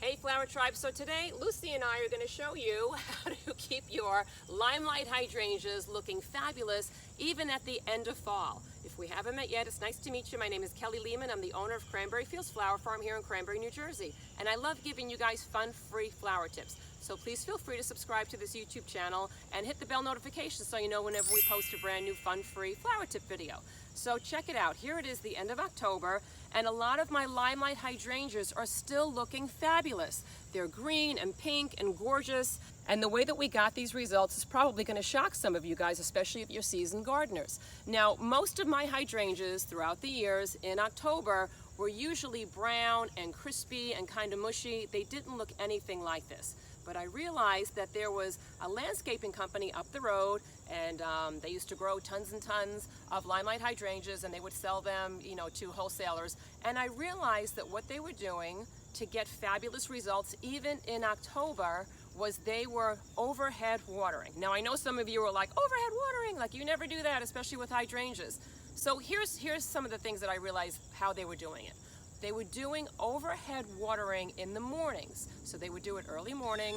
Hey Flower Tribe, so today Lucy and I are going to show you how to keep your Limelight Hydrangeas looking fabulous even at the end of fall. If we haven't met yet, it's nice to meet you. My name is Kelly Lehman. I'm the owner of Cranbury Fields Flower Farm here in Cranbury, New Jersey. And I love giving you guys fun, free flower tips. So please feel free to subscribe to this YouTube channel and hit the bell notification so you know whenever we post a brand new fun, free flower tip video. So check it out. Here it is, the end of October, and a lot of my Limelight Hydrangeas are still looking fabulous. They're green and pink and gorgeous. And the way that we got these results is probably going to shock some of you guys, especially if you're seasoned gardeners. Now, most of my hydrangeas throughout the years in October were usually brown and crispy and kind of mushy. They didn't look anything like this. But I realized that there was a landscaping company up the road, and they used to grow tons and tons of Limelight Hydrangeas, and they would sell them, to wholesalers. And I realized that what they were doing to get fabulous results, even in October, was they were overhead watering. Now I know some of you are like, overhead watering, like you never do that, especially with hydrangeas. So here's some of the things that I realized how they were doing it. They were doing overhead watering in the mornings. So they would do it early morning,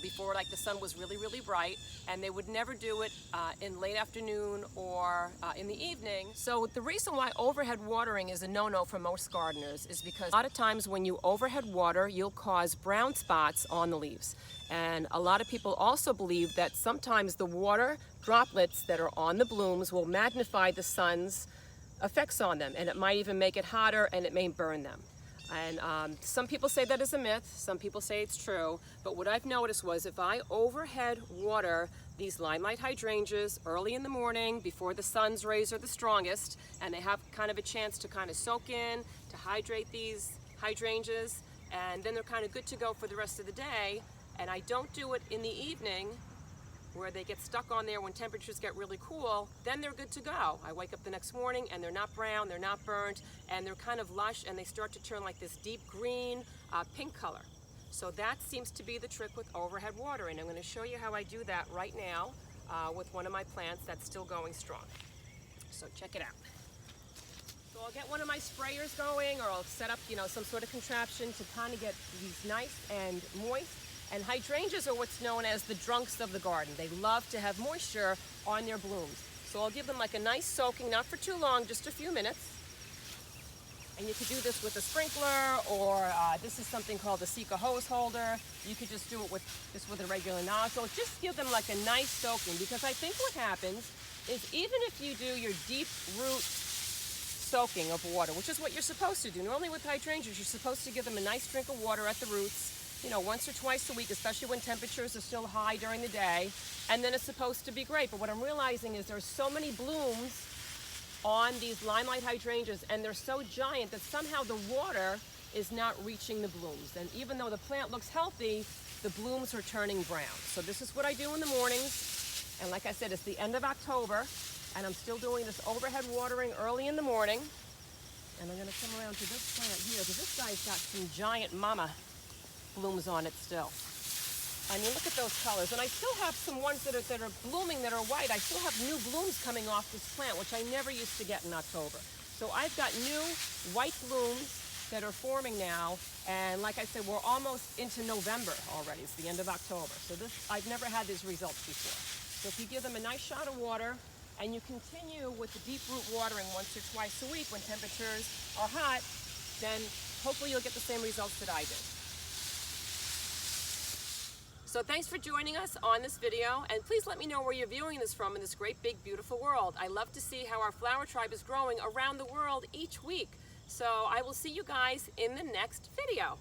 before like the sun was really, really bright, and they would never do it in late afternoon or in the evening. So the reason why overhead watering is a no-no for most gardeners is because a lot of times when you overhead water, you'll cause brown spots on the leaves. And a lot of people also believe that sometimes the water droplets that are on the blooms will magnify the sun's effects on them, and it might even make it hotter and it may burn them. And some people say that is a myth, some people say it's true, but what I've noticed was if I overhead water these Limelight Hydrangeas early in the morning before the sun's rays are the strongest, and they have kind of a chance to kind of soak in, to hydrate these hydrangeas, and then they're kind of good to go for the rest of the day, and I don't do it in the evening where they get stuck on there when temperatures get really cool, then they're good to go. I wake up the next morning and they're not brown, they're not burnt, and they're kind of lush, and they start to turn like this deep green, pink color. So that seems to be the trick with overhead watering. I'm going to show you how I do that right now with one of my plants that's still going strong. So check it out. So I'll get one of my sprayers going, or I'll set up, some sort of contraption to kind of get these nice and moist. And hydrangeas are what's known as the drunks of the garden. They love to have moisture on their blooms. So I'll give them like a nice soaking, not for too long, just a few minutes. And you could do this with a sprinkler, or this is something called a Sika hose holder. You could just do it with a regular nozzle. Just give them like a nice soaking, because I think what happens is even if you do your deep root soaking of water, which is what you're supposed to do. Normally with hydrangeas, you're supposed to give them a nice drink of water at the roots, once or twice a week, especially when temperatures are still high during the day, and then it's supposed to be great. But what I'm realizing is there's so many blooms on these Limelight Hydrangeas, and they're so giant that somehow the water is not reaching the blooms. And even though the plant looks healthy, the blooms are turning brown. So this is what I do in the mornings. And like I said, it's the end of October, and I'm still doing this overhead watering early in the morning. And I'm going to come around to this plant here, because this guy's got some giant mama blooms on it still. I mean, look at those colors. And I still have some ones that are blooming that are white. I still have new blooms coming off this plant, which I never used to get in October. So I've got new white blooms that are forming now. And like I said, we're almost into November already. It's the end of October. So I've never had these results before. So if you give them a nice shot of water, and you continue with the deep root watering once or twice a week when temperatures are hot, then hopefully you'll get the same results that I did. So thanks for joining us on this video, and please let me know where you're viewing this from in this great, big, beautiful world. I love to see how our flower tribe is growing around the world each week. So I will see you guys in the next video.